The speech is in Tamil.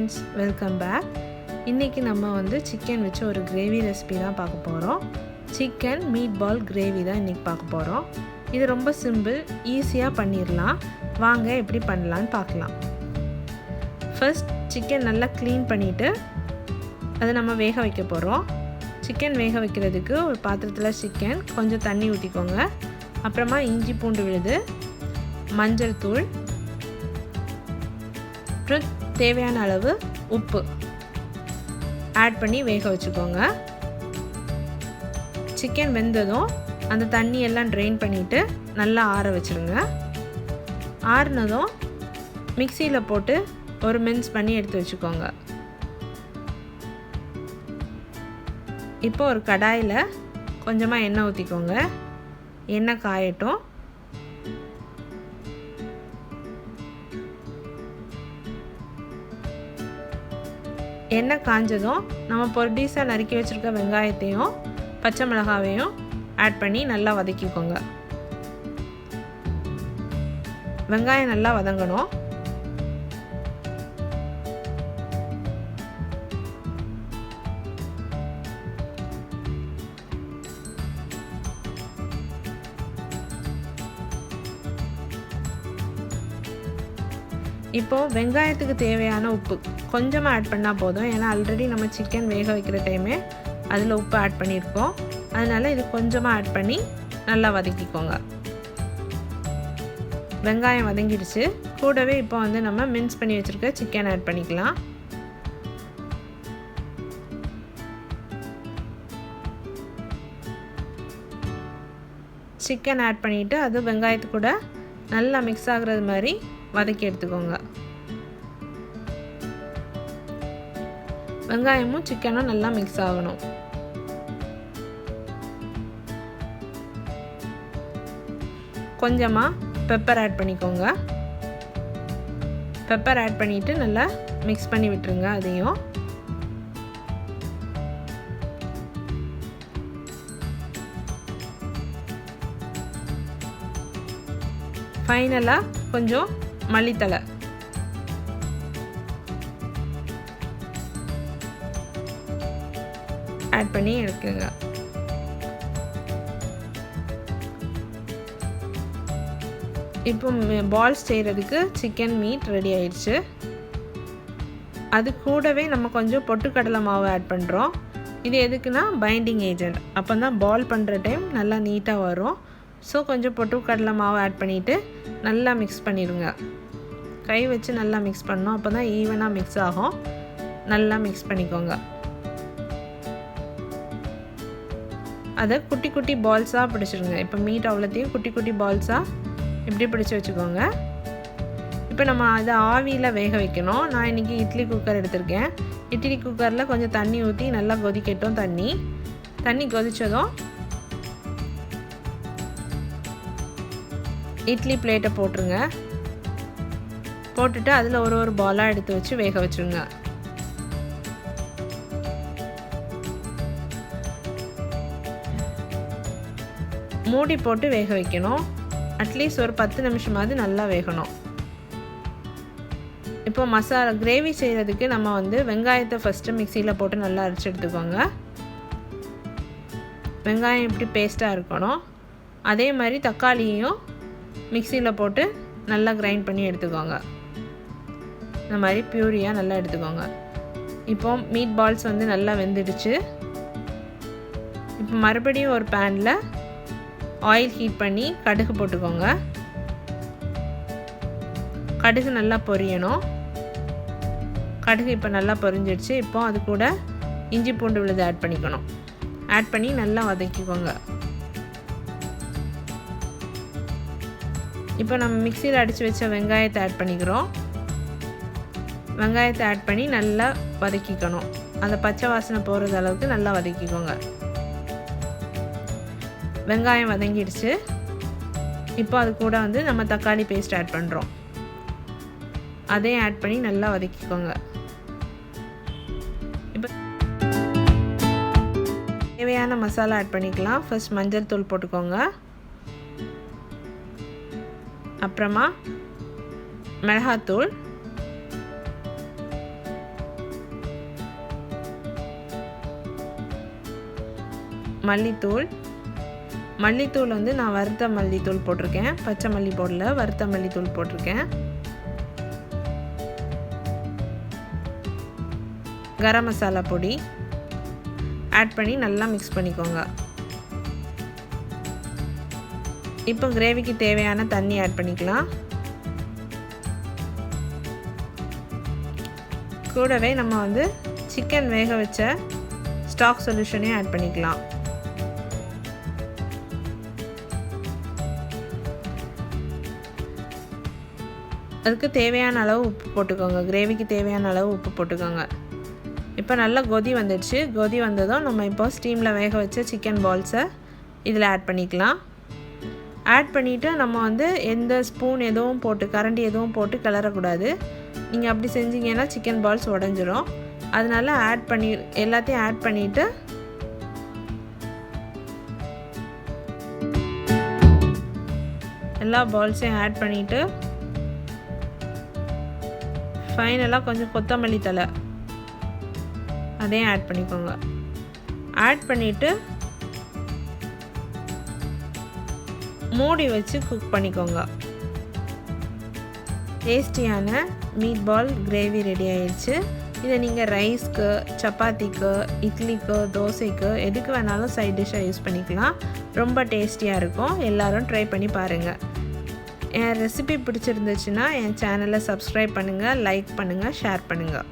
Friends, welcome back. இன்றைக்கி நம்ம வந்து சிக்கன் வச்சு ஒரு கிரேவி ரெசிபி தான் பார்க்க போகிறோம். சிக்கன் மீட் பால் கிரேவி தான் இன்றைக்கி பார்க்க போகிறோம். இது ரொம்ப சிம்பிள், ஈஸியாக பண்ணிடலாம். வாங்க எப்படி பண்ணலான்னு பார்க்கலாம். ஃபர்ஸ்ட் சிக்கன் நல்லா க்ளீன் பண்ணிவிட்டு அதை நம்ம வேக வைக்க போகிறோம். சிக்கன் வேக வைக்கிறதுக்கு ஒரு பாத்திரத்தில் சிக்கன் கொஞ்சம் தண்ணி ஊற்றிக்கோங்க. அப்புறமா இஞ்சி பூண்டு விழுது, மஞ்சள் தூள், அப்புறம் தேவையான அளவு உப்பு ஆட் பண்ணி வேக வச்சுக்கோங்க. சிக்கன் வெந்ததும் அந்த தண்ணி எல்லாம் ட்ரெயின் பண்ணிவிட்டு நல்லா ஆற வச்சுருங்க. ஆறுனதும் மிக்சியில் போட்டு ஒரு மின்ஸ் பண்ணி எடுத்து வச்சுக்கோங்க. இப்போ ஒரு கடாயில் கொஞ்சமாக எண்ணெய் ஊற்றிக்கோங்க. எண்ணெய் காயட்டும். எண்ணெய் காஞ்சதும் நம்ம பொடிசாக நறுக்கி வச்சுருக்க வெங்காயத்தையும் பச்சை மிளகாவையும் ஆட் பண்ணி நல்லா வதக்கிக்கோங்க. வெங்காயம் நல்லா வதங்கணும். இப்போது வெங்காயத்துக்கு தேவையான உப்பு கொஞ்சமாக ஆட் பண்ணால் போதும். ஏன்னா ஆல்ரெடி நம்ம சிக்கன் வேக வைக்கிற டைமே அதில் உப்பு ஆட் பண்ணியிருக்கோம். அதனால் இது கொஞ்சமாக ஆட் பண்ணி நல்லா வதக்கிக்கோங்க. வெங்காயம் வதங்கிடுச்சு. கூடவே இப்போ வந்து நம்ம மின்ஸ் பண்ணி வச்சுருக்க சிக்கன் ஆட் பண்ணிக்கலாம். சிக்கன் ஆட் பண்ணிவிட்டு அது வெங்காயத்து கூட நல்லா மிக்ஸ் ஆகுறது மாதிரி வதக்கி எடுத்துக்கோங்க. வெங்காயமும் சிக்கனும் நல்லா மிக்ஸ் ஆகணும். கொஞ்சமாக பெப்பர் ஆட் பண்ணிக்கோங்க. பெப்பர் ஆட் பண்ணிவிட்டு நல்லா மிக்ஸ் பண்ணி விட்டுருங்க. அதையும் ஃபைனலாக கொஞ்சம் மல்லித்தலை ஆட் பண்ணி எடுக்குங்க. இப்போ பால்ஸ் செய்கிறதுக்கு சிக்கன் மீட் ரெடி ஆயிடுச்சு. அது கூடவே நம்ம கொஞ்சம் பொட்டுக்கடலை மாவு ஆட் பண்ணுறோம். இது எதுக்குன்னா பைண்டிங் ஏஜென்ட். அப்போ தான் பால் பண்ணுற டைம் நல்லா நீட்டாக வரும். ஸோ கொஞ்சம் பொட்டுக்கடலை மாவு ஆட் பண்ணிவிட்டு நல்லா மிக்ஸ் பண்ணிடுங்க. கை வச்சு நல்லா மிக்ஸ் பண்ணணும். அப்போ தான் ஈவனாக மிக்ஸ் ஆகும். நல்லா மிக்ஸ் பண்ணிக்கோங்க. அதை குட்டி குட்டி பால்ஸாக பிடிச்சிருங்க. இப்போ மீட் அவ்வளோத்தையும் குட்டி குட்டி பால்ஸாக இப்படி பிடிச்சி வச்சுக்கோங்க. இப்போ நம்ம அதை ஆவியில் வேக வைக்கணும். நான் இன்றைக்கி இட்லி குக்கர் எடுத்திருக்கேன். இட்லி குக்கரில் கொஞ்சம் தண்ணி ஊற்றி நல்லா கொதிக்கட்டும். தண்ணி கொதித்ததும் இட்லி பிளேட்டை போட்டுருங்க. போட்டுட்டு அதில் ஒரு பாலாக எடுத்து வச்சு வேக வச்சுருங்க. மூடி போட்டு வேக வைக்கணும். அட்லீஸ்ட் ஒரு 10 நிமிஷமாவது நல்லா வேகணும். இப்போ மசாலா கிரேவி செய்கிறதுக்கு நம்ம வந்து வெங்காயத்தை ஃபஸ்ட்டு மிக்சியில் போட்டு நல்லா அரைச்சி எடுத்துக்கோங்க. வெங்காயம் இப்படி பேஸ்ட்டாக இருக்கணும். அதே மாதிரி தக்காளியையும் மிக்சியில் போட்டு நல்லா கிரைண்ட் பண்ணி எடுத்துக்கோங்க. இந்த மாதிரி பியூரியாக நல்லா எடுத்துக்கோங்க. இப்போ மீட் பால்ஸ் வந்து நல்லா வெந்துடுச்சு. இப்போ மறுபடியும் ஒரு பேனில் ஆயில் ஹீட் பண்ணி கடுகு போட்டுக்கோங்க. கடுகு நல்லா பொரியணும். கடுகு இப்போ நல்லா பொரிஞ்சிடுச்சு. இப்போ அது கூட இஞ்சி பூண்டு விழுது ஆட் பண்ணிக்கணும். ஆட் பண்ணி நல்லா வதக்கிக்கோங்க. இப்போ நம்ம மிக்சியில் அடித்து வச்ச வெங்காயத்தை ஆட் பண்ணிக்கிறோம். வெங்காயத்தை ஆட் பண்ணி நல்லா வதக்கிக்கணும். அந்த பச்சை வாசனை போகிறது அளவுக்கு நல்லா வதக்கிக்கோங்க. வெங்காயம் வதங்கிடுச்சு. இப்போ அது கூட வந்து நம்ம தக்காளி பேஸ்ட் ஆட் பண்ணுறோம். அதையும் ஆட் பண்ணி நல்லா வதக்கிக்கோங்க. இப்போ தேவையான மசாலா ஆட் பண்ணிக்கலாம். ஃபர்ஸ்ட் மஞ்சள் தூள் போட்டுக்கோங்க. அப்புறமா மிளகாத்தூள், மல்லித்தூள் வந்து நான் வறுத்த மல்லித்தூள் போட்டிருக்கேன், பச்சை மல்லி போடல, வறுத்த மல்லித்தூள் போட்டிருக்கேன். கரம் மசாலா பொடி ஆட் பண்ணி நல்லா மிக்ஸ் பண்ணிக்கோங்க. இப்போ கிரேவிக்கு தேவையான தண்ணி ஆட் பண்ணிக்கலாம். கூடவே நம்ம வந்து சிக்கன் வேக வச்ச ஸ்டாக் சொல்யூஷனையும் ஆட் பண்ணிக்கலாம். அதுக்கு தேவையான அளவு உப்பு போட்டுக்கோங்க, கிரேவிக்கு தேவையான அளவு உப்பு போட்டுக்கோங்க. இப்போ நல்லா கொதி வந்துடுச்சு. கொதி வந்ததும் நம்ம இப்போ ஸ்டீமில் வேக வச்ச சிக்கன் பால்ஸை இதில் ஆட் பண்ணிக்கலாம். ஆட் பண்ணிவிட்டு நம்ம வந்து எந்த ஸ்பூன் எதுவும் போட்டு கரண்டி எதுவும் போட்டு கிளறக்கூடாது. நீங்கள் அப்படி செஞ்சீங்கன்னா சிக்கன் பால்ஸ் உடஞ்சிரும். அதனால எல்லாத்தையும் ஆட் பண்ணிவிட்டு எல்லா பால்ஸையும் ஆட் பண்ணிவிட்டு ஃபைனலாக கொஞ்சம் கொத்தமல்லி தழை அதையும் ஆட் பண்ணிக்கோங்க. ஆட் பண்ணிவிட்டு மூடி வச்சு குக் பண்ணிக்கோங்க. டேஸ்டியான மீட் பால் கிரேவி ரெடி ஆயிடுச்சு. இதை நீங்கள் ரைஸ்க்கு, சப்பாத்திக்கு, இட்லிக்கு, தோசைக்கு எதுக்கு வேணாலும் சைட் டிஷ்ஷாக யூஸ் பண்ணிக்கலாம். ரொம்ப டேஸ்டியாக இருக்கும். எல்லோரும் ட்ரை பண்ணி பாருங்கள். என் ரெசிபி பிடிச்சிருந்துச்சுன்னா என் சேனலை சப்ஸ்கிரைப் பண்ணுங்கள், லைக் பண்ணுங்கள், ஷேர் பண்ணுங்கள்.